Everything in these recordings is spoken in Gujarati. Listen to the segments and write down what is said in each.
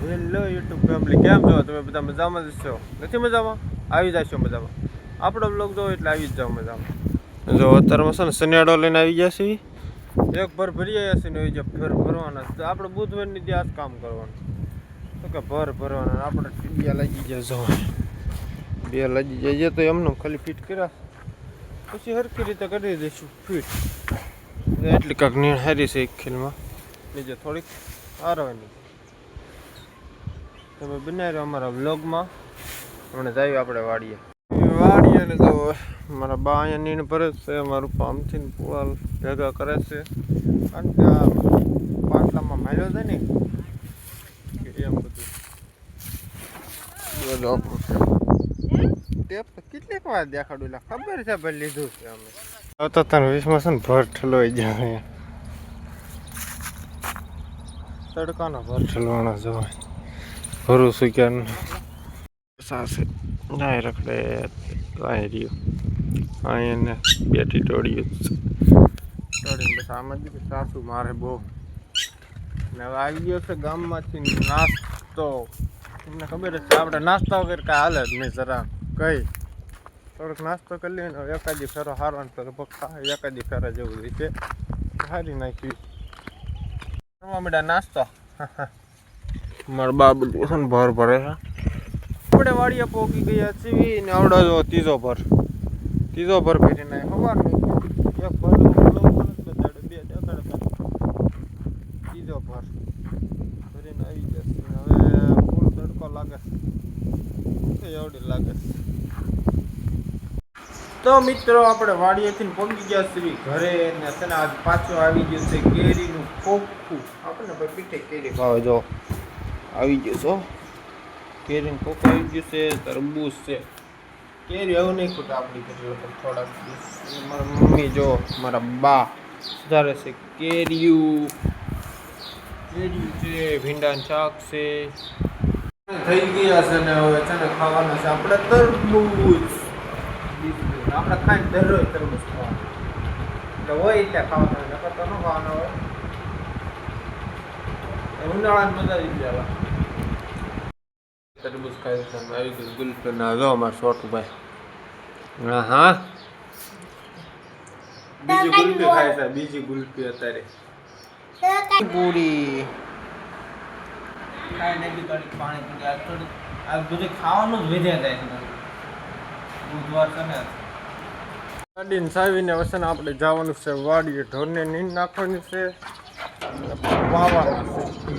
હેલો યુટ્યુબ ફેમિલી, કેમ છો તમે? બધા મજામાં જ છો? નથી મજામાં? આવી જશો મજામાં. આપણો બ્લોગ જો એટલે આવી જ જાઓ મજામાં. જો અત્યારમાં છે ને શનિયાળો લઈને આવી ગયા છીએ. એક ભર ભરી આવ્યા છીએ ને એ જે ભર ભરવાના છે. આપણે બુધવારની જે આ કામ કરવાનું તો કે ભર ભરવાના. આપણે બે લાગી જાય, જો બે લાગી જાય તો એમને ખાલી ફિટ કર્યા, પછી સરખી રીતે કરી દઈશું ફિટ. એટલી કાંક નીણ હારી છે એક ખેલમાં, બીજે થોડીક હારવાની. તમે બનાવી રહ્યો અમારા વ્લોગમાં. હમણાં જઈએ આપણે વાડીએ ને તો મારા બા અહીંયા નીણ ભરે છે. મારું પામથી પુવાલ ભેગા કરે છે, કારણ કે આ પાટલામાં માર્યો છે ને એમ બધું ટેપ કેટલીક વાર દેખાડું, ખબર છે ભાઈ લીધું છે અમે. તો તને 20માં છે ને ભર ઠલોઈ જાય, તડકાનો ભર ઠલવાના જવાય. ભરું છું ક્યાં સાસે નાય રખડે કાંઈ રહ્યું અહીંયા બેઠી ટોળ્યું ટોળીને બસ આમાં જ સાસુ મારે બહુ. ને હવે આવી ગયો છે ગામમાંથી નાસ્તો. તમને ખબર જ છે આપણે નાસ્તા વગર કાંઈ હાલે જ નહીં. જરા કઈ થોડોક નાસ્તો કરી લઈએ ને એકાદી ફેરો હારવાનો તો એકાદી ફેરા જેવું રીતે હારી નાખ્યું. મીડા નાસ્તો મારા બા બધું છે ને ભર ભરે છે. આપણે વાડીએ પોગી ગયા છીએ ને આવડો જો ત્રીજો ભર ભરીને સવારની એક ભર બે ત્રીજો ભર ભરીને આવી જશે. હવે ફૂલ તડકો લાગે છે, એવડી લાગે છે. તો મિત્રો આપણે વાડીએથી પહોંચી ગયા છીએ ઘરે ને તેને આજ પાછું આવી ગયું છે કેરીનું ખોખું. આપણને ભાઈ પીઠે કેરી ભાવે જો આવી ગયું છો. કેરીનું ખોખું આવી ગયું છે, તરબૂચ છે. કેરી હવે નહીં ખૂટે આપણી ઘરે થોડાક દિવસ. મારા મમ્મી જો મારા બા સુધારે છે કેરીયું છે, ભીંડાનું શાક છે થઈ ગયા છે ને હવે છે ને ખાવાના છે આપણે તરબૂચ. આપણે ખાઈને દરરોજ તરબૂચ ખાવાનું એટલે હોય ત્યાં ખાવાનું હોય, નકર તો ન ખાવાના હોય. ઉનાળાની મજા આવી જાય. તરબૂચ ખાઈ આવી ગયું ગુલ્ફી ના જો અમારે છોટુભાઈ. હા બીજી ગુલ્ફી ખાય છે, બીજી ગુલ્ફી અત્યારે પૂરી ખાઈ નાખી. થોડીક પાણી પૂરી આ થોડું આ બધું ખાવાનું જ વધ્યા જાય છે. બુધવાર છે ને ગાડીને સાવીને વસન આપણે જવાનું છે વાડીએ. ઢોરને નીંદ નાખવાની છે, વાવવાનું છે.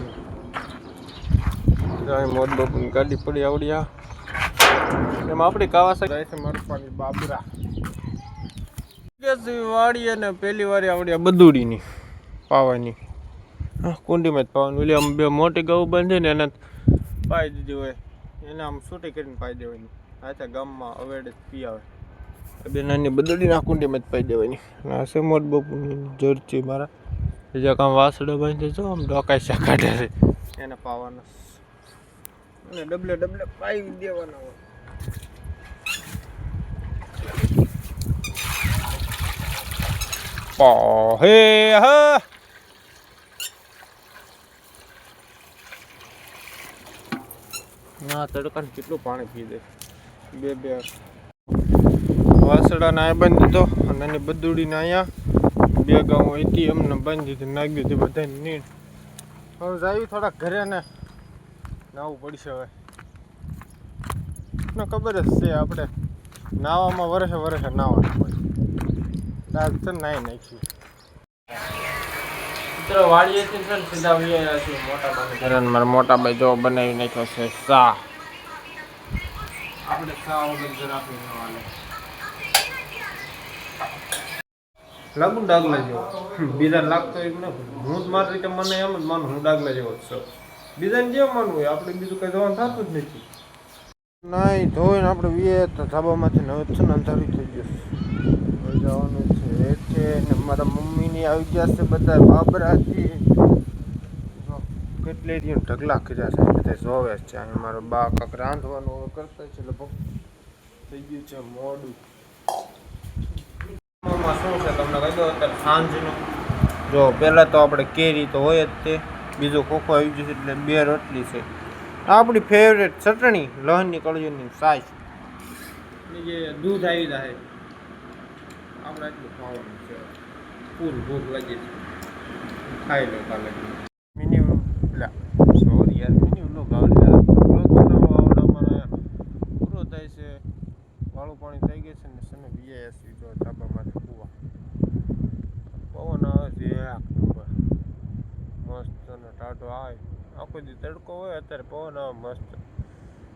મોટ બાપુની ગાડી પડી આવડ્યા એમાં આપણી કાવાસા જાય છે મરફાની બાબરા વાડીએ ને પહેલી વાર આવડ્યા બધુડીની પાવાની. હા કુંડીમાં જ પાવાનું. એટલે આમ બે મોટી ગૌ બાંધે ને એને પાઈ દીધી હોય, એને આમ છૂટી કરીને પાઈ દેવાની. હાથે ગામમાં અવેડે જ પી આવે. બે નાની બદડીના કુંડીમાં જ પાઈ દેવાની. આ છે મોટ બાપુની જર્સી મારા. બીજા કામ વાસડો બાંધે જો આમ ડોકાઈ કાઢે છે એને પાવાના અને ડબલે ડબલે પાઈ દેવાના હોય. હે હા ના તડકાને કેટલું પાણી પી દે. બે વાસડા ના બાંધી દીધો અને એની બધુડીને અહીંયા બે ગાઉ હતી એમને બાંધી દીધી, નાખી દીધી બધાને નીણ. હવે જાય થોડાક ઘરે ને નાવું પડશે. હવે ને ખબર જ છે આપણે નાવામાં વર્ષે નાવાનું હોય. આજ છે નાહી નાખ્યું. મિત્રો વાડીએથી છે ને સીધા વૈયા છીએ મોટાભાઈ ઘરે. મારા મોટાભાઈ જો બનાવી નાખ્યો છે ચા. આપણે ચા વગર જરા ન હાલે. લાગુ ડાગલા જેવો. બીજા લાગતો એમ ને હું જ મારી રીતે મને એમ જ માનું હું ડાગલા જેવો જ છું. બીજાને જેમ માનવું હોય આપણે બીજું કંઈ જવાનું થતું જ નથી. નહીં ધોઈને આપણે વીએ તો ધાબામાંથી હવે છે ને અંધારી થઈ ગયું. હવે જવાનું છે ને મારા મમ્મીની આવી ગયા છે બધા બાબરાથી. કેટલી દી ઢગલા કર્યા છે બધા જોવે છે. અને મારો બા કાંક રાંધવાનું કરતા છે લગભગ થઈ ગયું છે મોડું. શું છે તમને કહી દો અત્યારે સાંજનું. જો પહેલાં તો આપણે કેરી તો હોય જ તે, બીજો ખોખો આવી ગયો છે એટલે બે રોટલી છે. આપણી ફેવરેટ ચટણી લહણની કળીની સાઈઝ જે દૂધ આવી જાય આપણે એટલું ખાવાનું છે ફૂલ ભૂખ લાગી છે ખાઈ લો કાલે મિનિમમ સોરી યાર મિનિમમ નો ભાવ લીધા બ્લોગ બનાવવા આવડા પૂરો થાય છે વાળું પાણી થઈ ગયું છે ને સને VIS જો ધાબામાંથી કૂવા પવન આવે છે એક નંબર મસ્ત અને ટાઢો આવે આખો દી તડકો હોય અત્યારે પવન આવે મસ્ત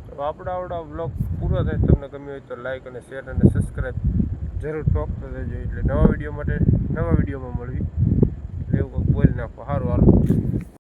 તો આપણા બ્લોગ પૂરો થાય તમને ગમ્યો હોય તો લાઈક અને શેર અને સબસ્ક્રાઈબ જરૂર ટોકતો રહેજો એટલે નવા વિડીયો માટે નવા વિડીયોમાં મળવી એટલે એવું કંઈક બોલી નાખો સારું હાલો